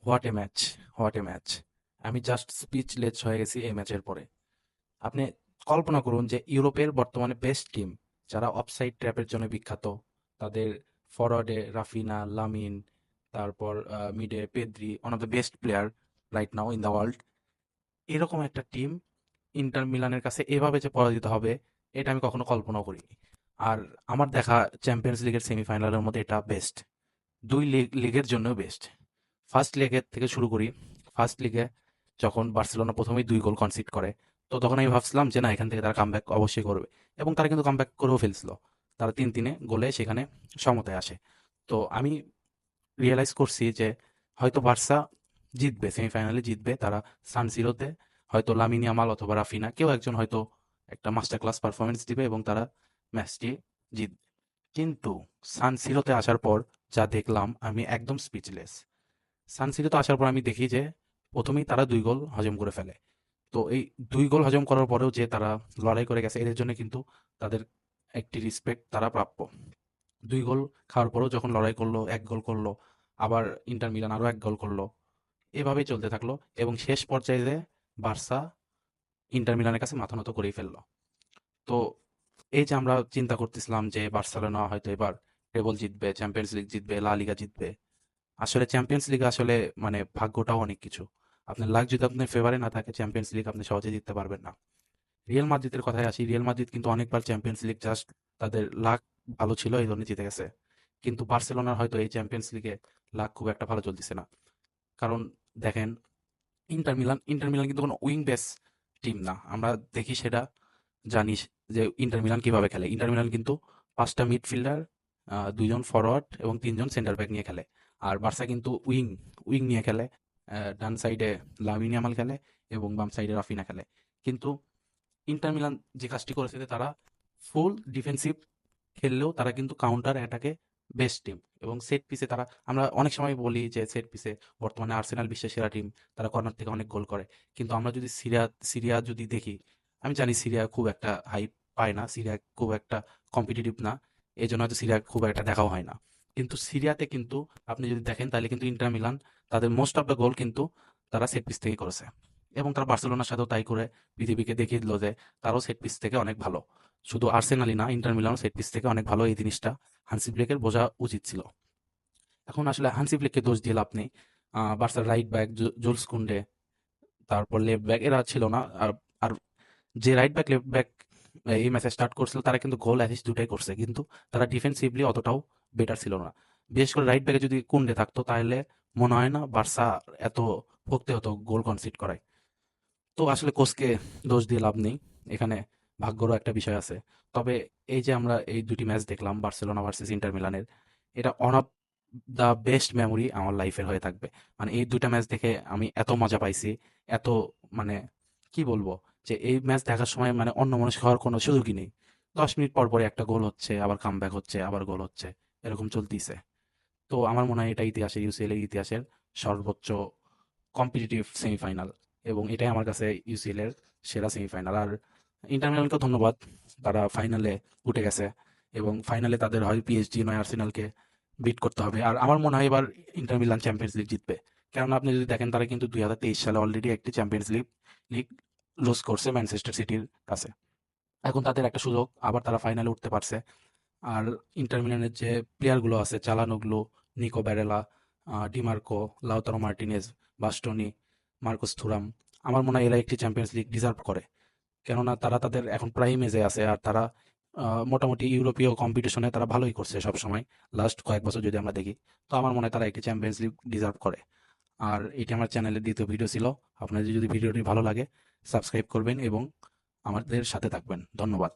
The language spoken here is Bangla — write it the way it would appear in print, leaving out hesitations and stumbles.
What a match! What a match! আমি জাস্ট স্পিচলেস হয়ে গেছি এই ম্যাচের পরে। আপনি কল্পনা করুন যে ইউরোপের বর্তমানে বেস্ট টিম, যারা অফসাইড ট্র্যাপের জন্য বিখ্যাত, তাদের ফরওয়ার্ডে রাফিনা, লামিন, তারপর মিডে Pedri, one of the best player right now in the world. এরকম একটা টিম ইন্টার মিলানের কাছে এভাবে যে পরাজিত হবে, এটা আমি কখনো কল্পনাও করিনি। আর আমার দেখা চ্যাম্পিয়ন্স লিগের সেমিফাইনালের মধ্যে এটা বেস্ট। দুই লিগের জন্য বেস্ট। ফার্স্ট লেগের থেকে শুরু করি। ফার্স্ট লিগে যখন বার্সেলোনা প্রথমেই ২ গোল কনসিড করে, তো তখন আমি ভাবছিলাম যে না, এখান থেকে তারা কামব্যাক অবশ্যই করবে। এবং তারা কিন্তু কামব্যাক করেও ফেলছিল। তারা ৩-৩ গোলে সেখানে সমতায় আসে। তো আমি রিয়ালাইজ করছি যে হয়তো বার্সা জিতবে, সেমিফাইনালে জিতবে। তারা সান সিরোতে হয়তো লামিন ইয়ামাল অথবা রাফিনা কেউ একজন হয়তো একটা মাস্টার ক্লাস পারফরমেন্স দিবে এবং তারা ম্যাচটি জিতবে। কিন্তু সান সিরোতে আসার পর যা দেখলাম, আমি একদম স্পিচলেস। সান সিটিতে আসার পর আমি দেখি যে প্রথমেই তারা ২ গোল হজম করে ফেলে। তো এই ২ গোল হজম করার পরেও যে তারা লড়াই করে গেছে, এদের জন্য কিন্তু তাদের একটি রেসপেক্ট তারা প্রাপ্য। ২ গোল খাওয়ার পরেও যখন লড়াই করলো, ১ গোল করলো, আবার ইন্টার মিলান আরো ১ গোল করলো। এভাবেই চলতে থাকলো এবং শেষ পর্যায়ে যেয়ে বার্সা ইন্টার মিলানের কাছে মাথা নত করেই ফেললো। তো এই যে আমরা চিন্তা করতেছিলাম যে বার্সেলোনা হয়তো এবার ট্রেবল জিতবে, চ্যাম্পিয়ন্স লিগ জিতবে, লা লিগা জিতবে। আসলে চ্যাম্পিয়ন্স লিগে আসলে মানে ভাগ্যটাও অনেক কিছু। আপনার লাক যদি আপনার ফেভারে না থাকে, চ্যাম্পিয়ন্স লিগ আপনি সহজে জিততে পারবেন না। রিয়াল মাদ্রিদের কথায় আসি। রিয়াল মাদ্রিদ কিন্তু অনেকবার চ্যাম্পিয়ন্স লিগ জাস্ট তাদের লাক ভালো ছিল এই জন্য জিতে গেছে। কিন্তু বার্সেলোনার হয়তো এই চ্যাম্পিয়ন্স লিগে লাক খুব একটা ভালো চলতেছে না। কারণ দেখেন, ইন্টার মিলান কিন্তু কোনো উইং বেস টিম না। আমরা দেখি সেটা জানি যে ইন্টার মিলান কিভাবে খেলে। ইন্টার মিলান কিন্তু ৫টা মিডফিল্ডার, ২ জন ফরওয়ার্ড এবং ৩ জন সেন্টার ব্যাক নিয়ে খেলে। আর বার্সা কিন্তু উইং নিয়ে খেলে। ডান সাইডে লামিন ইয়ামাল খেলে এবং বাম সাইডে রাফিনা খেলে। কিন্তু ইন্টার মিলান যে কাজটি করেছে যে তারা ফুল ডিফেন্সিভ খেললেও তারা কিন্তু কাউন্টার অ্যাটাকে বেস্ট টিম। এবং সেট পিসে তারা, আমরা অনেক সময় বলি যে সেট পিসে বর্তমানে আর্সেনাল বিশ্বের সেরা টিম, তারা কর্নার থেকে অনেক গোল করে। কিন্তু আমরা যদি সিরিয়া যদি দেখি, আমি জানি সিরিয়া খুব একটা হাইপ পায় না, সিরিয়া খুব একটা কম্পিটিটিভ না, এই জন্য হয়তো সিরিয়া খুব একটা দেখাও হয় না। কিন্তু সিরিয়াতে কিন্তু আপনি যদি দেখেন তাহলে কিন্তু ইন্টার মিলান তাদের মোস্ট অফ দ্য গোল কিন্তু তারা সেট পিস থেকে করেছে। এবং তারা বার্সেলোনার সাথেও তাই করে পৃথিবীকে দেখিয়ে দিল যে তারাও সেট পিস থেকে অনেক ভালো। শুধু আর্সেনালই না, ইন্টার মিলানও সেট পিস থেকে অনেক ভালো। এই জিনিসটা হান্সি ফ্লিকের বোঝা উচিত ছিল। এখন আসলে হান্সি ফ্লিককে দোষ দিয়ে লাভ নেই। বার্সার রাইট ব্যাক জুলস কুন্ডে, তারপর লেফট ব্যাক এরা ছিল না। আর আর যে রাইট ব্যাক লেফট ব্যাক এই ম্যাচে স্টার্ট করছিল, তারা কিন্তু গোল অ্যাসিস্ট দুটাই করছে, কিন্তু তারা ডিফেন্সিভলি অতটাও বেটার ছিল না। বিশেষ করে রাইট ব্যাকে যদি কুন্ডে থাকতো তাহলে মনে হয় না বার্সা এত ভুগতে হতো গোল কনসিড করায়। তো আসলে কোচকে দোষ দিয়ে লাভ নেই, এখানে ভাগ্যরও একটা বিষয় আছে। তবে এই যে আমরা এই দুটি ম্যাচ দেখলাম বার্সেলোনা ভার্সেস ইন্টার মিলানের, এটা one of the best memory আমার লাইফের হয়ে থাকবে। মানে এই দুইটা ম্যাচ দেখে আমি এত মজা পাইছি, এত মানে কি বলবো, যে এই ম্যাচ দেখার সময় মানে অন্যমনস্ক হওয়ার কোনো সুযোগই নেই। ১০ মিনিট পর পরে একটা গোল হচ্ছে, আবার কামব্যাক হচ্ছে, আবার গোল হচ্ছে, এরকম চলতিছে। তো আমার মনে হয় এটা ইতিহাসে, ইউসিএল এর ইতিহাসের সর্বোচ্চ কম্পিটিটিভ সেমিফাইনাল। এবং এটাই আমার কাছে ইউসিএল এর সেরা সেমিফাইনাল। আর ইন্টার মিলানকে ধন্যবাদ, তারা ফাইনালে উঠে গেছে এবং ফাইনালে তাদের হয় পিএসজি নয় আর্সেনালকে বিট করতে হবে। আর আমার মনে হয় এবার ইন্টার মিলান চ্যাম্পিয়ন্স লিগ জিতবে। কারণ আপনি যদি দেখেন তারা কিন্তু ২০২৩ সালে অলরেডি একটি চ্যাম্পিয়ন্স লিগ লিগ লুজ করছে ম্যানচেস্টার সিটির কাছে। এখন তাদের একটা সুযোগ, আবার তারা ফাইনালে উঠতে পারছে। আর ইন্টার মিলানের যে প্লেয়ারগুলো আছে, Calhanoglu, Nico Barella, Dimarco, Lautaro Martinez, Bastoni, Marcus Thuram, আমার মনে হয় এরা একটি চ্যাম্পিয়ন্স লিগ ডিজার্ভ করে। কেননা তারা তাদের এখন প্রাইম এজে আছে আর তারা মোটামুটি ইউরোপীয় কম্পিটিশনে তারা ভালোই করছে সব সময়। লাস্ট কয়েক বছর যদি আমরা দেখি, তো আমার মনে হয় তারা একটি চ্যাম্পিয়ন্স লিগ ডিজার্ভ করে। আর এটি আমার চ্যানেলের দ্বিতীয় ভিডিও ছিল। আপনাদের যদি ভিডিওটি ভালো লাগে, সাবস্ক্রাইব করবেন এবং আমাদের সাথে থাকবেন। ধন্যবাদ।